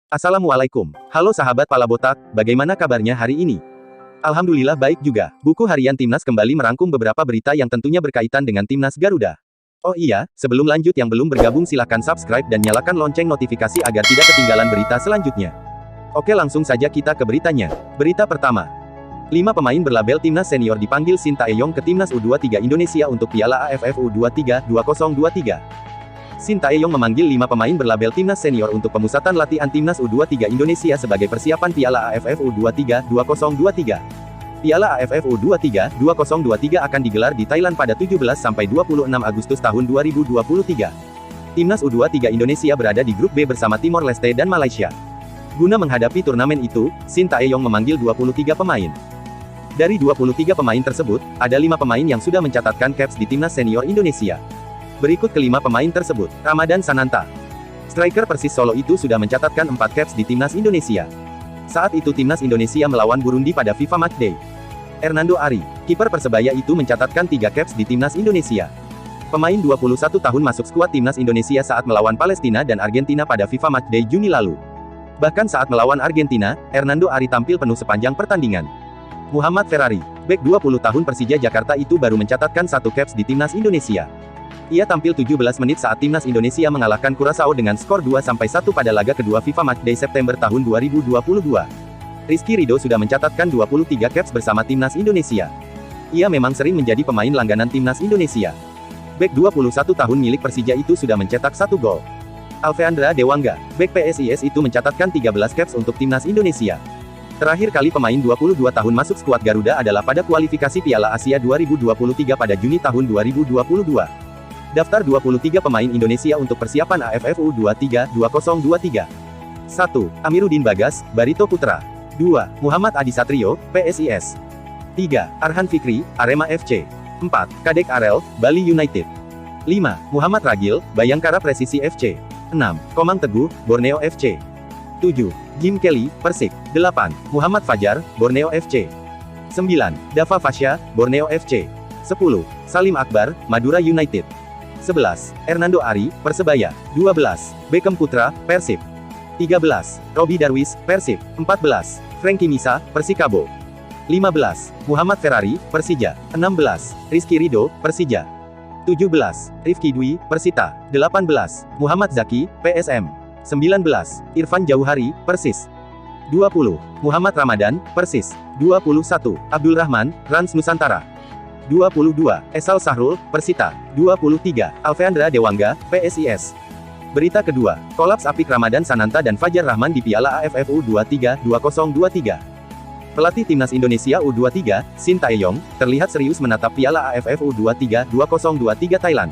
Assalamualaikum. Halo sahabat Pala Botak, bagaimana kabarnya hari ini? Alhamdulillah baik juga. Buku harian Timnas kembali merangkum beberapa berita yang tentunya berkaitan dengan Timnas Garuda. Oh iya, sebelum lanjut yang belum bergabung silahkan subscribe dan nyalakan lonceng notifikasi agar tidak ketinggalan berita selanjutnya. Oke langsung saja kita ke beritanya. Berita pertama. 5 pemain berlabel Timnas Senior dipanggil Shin Tae-yong ke Timnas U23 Indonesia untuk Piala AFF U23 2023. Shin Tae-yong memanggil 5 pemain berlabel Timnas Senior untuk pemusatan latihan Timnas U23 Indonesia sebagai persiapan Piala AFF U23 2023. Piala AFF U23 2023 akan digelar di Thailand pada 17-26 Agustus tahun 2023. Timnas U23 Indonesia berada di grup B bersama Timor Leste dan Malaysia. Guna menghadapi turnamen itu, Shin Tae-yong memanggil 23 pemain. Dari 23 pemain tersebut, ada 5 pemain yang sudah mencatatkan caps di Timnas Senior Indonesia. Berikut kelima pemain tersebut. Ramadhan Sananta. Striker Persis Solo itu sudah mencatatkan 4 caps di Timnas Indonesia. Saat itu Timnas Indonesia melawan Burundi pada FIFA Matchday. Hernando Ari. Kiper Persebaya itu mencatatkan 3 caps di Timnas Indonesia. Pemain 21 tahun masuk skuad Timnas Indonesia saat melawan Palestina dan Argentina pada FIFA Matchday Juni lalu. Bahkan saat melawan Argentina, Hernando Ari tampil penuh sepanjang pertandingan. Muhammad Ferrari. Bek 20 tahun Persija Jakarta itu baru mencatatkan 1 caps di Timnas Indonesia. Ia tampil 17 menit saat Timnas Indonesia mengalahkan Curaçao dengan skor 2-1 pada laga kedua FIFA Matchday September tahun 2022. Rizky Ridho sudah mencatatkan 23 caps bersama Timnas Indonesia. Ia memang sering menjadi pemain langganan Timnas Indonesia. Bek 21 tahun milik Persija itu sudah mencetak 1 gol. Alveandra Dewangga, bek PSIS itu mencatatkan 13 caps untuk Timnas Indonesia. Terakhir kali pemain 22 tahun masuk skuad Garuda adalah pada kualifikasi Piala Asia 2023 pada Juni tahun 2022. Daftar 23 pemain Indonesia untuk persiapan AFF U23 2023. 1. Amiruddin Bagas, Barito Putra. 2. Muhammad Adi Satrio, PSIS. 3. Arhan Fikri, Arema FC. 4. Kadek Arel, Bali United. 5. Muhammad Ragil, Bayangkara Presisi FC. 6. Komang Teguh, Borneo FC. 7. Jim Kelly, Persik. 8. Muhammad Fajar, Borneo FC. 9. Dava Fasya, Borneo FC. 10. Salim Akbar, Madura United. 11. Hernando Ari, Persebaya. 12. Beckham Putra, Persib. 13. Robi Darwis, Persib. 14. Frankie Misa, Persikabo. 15. Muhammad Ferrari, Persija. 16. Rizky Ridho, Persija. 17. Rifki Dwi, Persita. 18. Muhammad Zaki, PSM. 19. Irfan Jauhari, Persis. 20. Muhammad Ramadan, Persis. 21. Abdul Rahman, Rans Nusantara. 22. Esal Sahrul, Persita. 23. Alveandra Dewangga, PSIS. Berita kedua, kolaps apik Ramadhan Sananta dan Fajar Rahman di Piala AFF U23 2023. Pelatih Timnas Indonesia U23, Shin Tae-yong, terlihat serius menatap Piala AFF U23 2023 Thailand.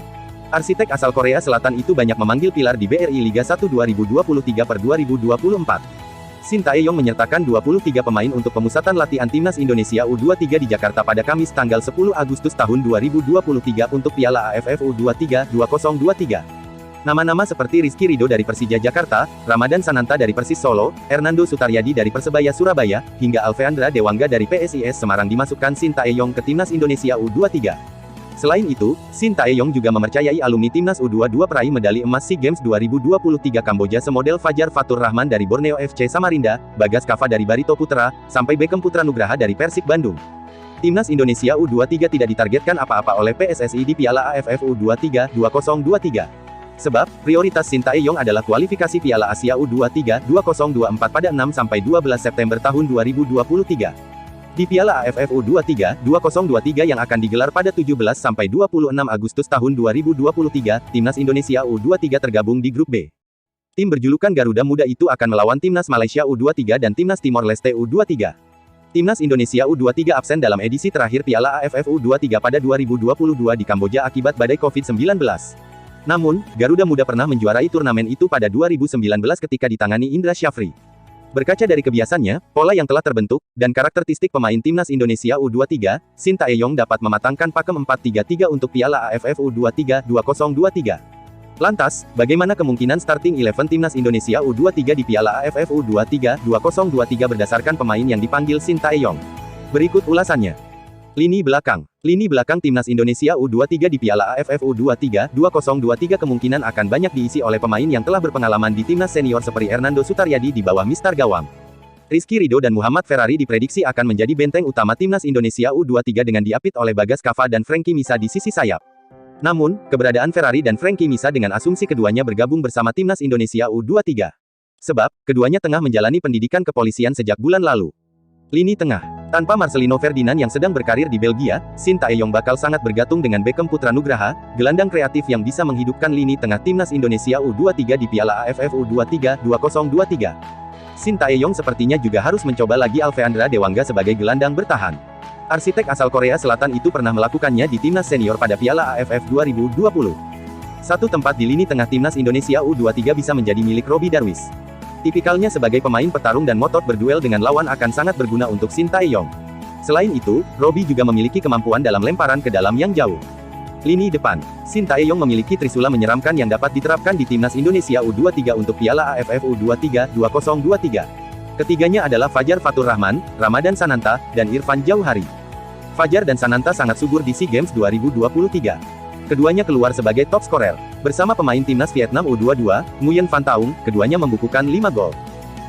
Arsitek asal Korea Selatan itu banyak memanggil pilar di BRI Liga 1 2023/2024. Shin Tae-yong menyertakan 23 pemain untuk pemusatan latihan Timnas Indonesia U23 di Jakarta pada Kamis tanggal 10 Agustus tahun 2023 untuk Piala AFF U23 2023. Nama-nama seperti Rizky Ridho dari Persija Jakarta, Ramadhan Sananta dari Persis Solo, Hernando Sutaryadi dari Persebaya Surabaya, hingga Alveandra Dewangga dari PSIS Semarang dimasukkan Shin Tae-yong ke Timnas Indonesia U23. Selain itu, Shin Tae-yong juga mempercayai alumni Timnas U22 peraih medali emas SEA Games 2023 Kamboja semodel Fajar Fatur Rahman dari Borneo FC Samarinda, Bagas Kava dari Barito Putra, sampai Beckham Putra Nugraha dari Persik Bandung. Timnas Indonesia U23 tidak ditargetkan apa-apa oleh PSSI di Piala AFF U23 2023. Sebab, prioritas Shin Tae-yong adalah kualifikasi Piala Asia U23 2024 pada 6-12 September tahun 2023. Di Piala AFF U23 2023 yang akan digelar pada 17-26 Agustus tahun 2023, Timnas Indonesia U23 tergabung di grup B. Tim berjulukan Garuda Muda itu akan melawan Timnas Malaysia U23 dan Timnas Timor Leste U23. Timnas Indonesia U23 absen dalam edisi terakhir Piala AFF U23 pada 2022 di Kamboja akibat badai COVID-19. Namun, Garuda Muda pernah menjuarai turnamen itu pada 2019 ketika ditangani Indra Syafri. Berkaca dari kebiasaannya, pola yang telah terbentuk, dan karakteristik pemain Timnas Indonesia U23, Shin Tae-yong dapat mematangkan pakem 4-3-3 untuk Piala AFF U23 2023. Lantas, bagaimana kemungkinan starting 11 Timnas Indonesia U23 di Piala AFF U23 2023 berdasarkan pemain yang dipanggil Shin Tae-yong? Berikut ulasannya. Lini belakang timnas Indonesia U23 di Piala AFF U23 2023 kemungkinan akan banyak diisi oleh pemain yang telah berpengalaman di timnas senior seperti Hernando Sutaryadi di bawah Mister Gawam. Rizky Ridho dan Muhammad Ferrari diprediksi akan menjadi benteng utama timnas Indonesia U23 dengan diapit oleh Bagas Kava dan Frankie Misa di sisi sayap. Namun, keberadaan Ferrari dan Frankie Misa dengan asumsi keduanya bergabung bersama timnas Indonesia U23. Sebab, keduanya tengah menjalani pendidikan kepolisian sejak bulan lalu. Lini tengah. Tanpa Marcelino Ferdinand yang sedang berkarir di Belgia, Shin Tae-yong bakal sangat bergantung dengan Beckham Putra Nugraha, gelandang kreatif yang bisa menghidupkan lini tengah timnas Indonesia U23 di Piala AFF U23 2023. Shin Tae-yong sepertinya juga harus mencoba lagi Alfeandra Dewangga sebagai gelandang bertahan. Arsitek asal Korea Selatan itu pernah melakukannya di timnas senior pada Piala AFF 2020. Satu tempat di lini tengah timnas Indonesia U23 bisa menjadi milik Robby Darwish. Tipikalnya sebagai pemain petarung dan ngotot berduel dengan lawan akan sangat berguna untuk Shin Tae-yong. Selain itu, Robby juga memiliki kemampuan dalam lemparan ke dalam yang jauh. Lini depan. Shin Tae-yong memiliki trisula menyeramkan yang dapat diterapkan di timnas Indonesia U23 untuk Piala AFF U23 2023. Ketiganya adalah Fajar Fatur Rahman, Ramadan Sananta, dan Irfan Jauhari. Fajar dan Sananta sangat subur di SEA Games 2023. Keduanya keluar sebagai top scorer. Bersama pemain timnas Vietnam U22, Nguyen Van Taung, keduanya membukukan 5 gol.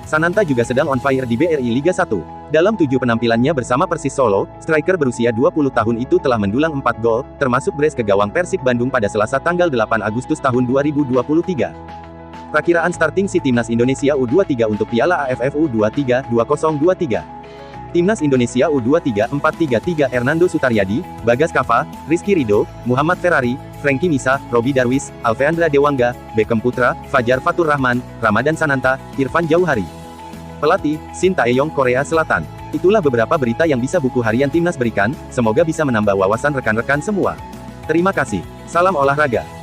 Sananta juga sedang on fire di BRI Liga 1. Dalam 7 penampilannya bersama Persis Solo, striker berusia 20 tahun itu telah mendulang 4 gol, termasuk brace ke gawang Persib Bandung pada Selasa tanggal 8 Agustus tahun 2023. Perakiraan starting si timnas Indonesia U23 untuk Piala AFF U23 2023. Timnas Indonesia U23 433 Hernando Sutaryadi, Bagas Kava, Rizky Ridho, Muhammad Ferrari, Frankie Misa, Robby Darwish, Alfeandra Dewangga, Beckham Putra, Fajar Fatur Rahman, Ramadan Sananta, Irfan Jauhari. Pelatih, Shin Tae-yong Korea Selatan. Itulah beberapa berita yang bisa buku harian timnas berikan, semoga bisa menambah wawasan rekan-rekan semua. Terima kasih. Salam olahraga.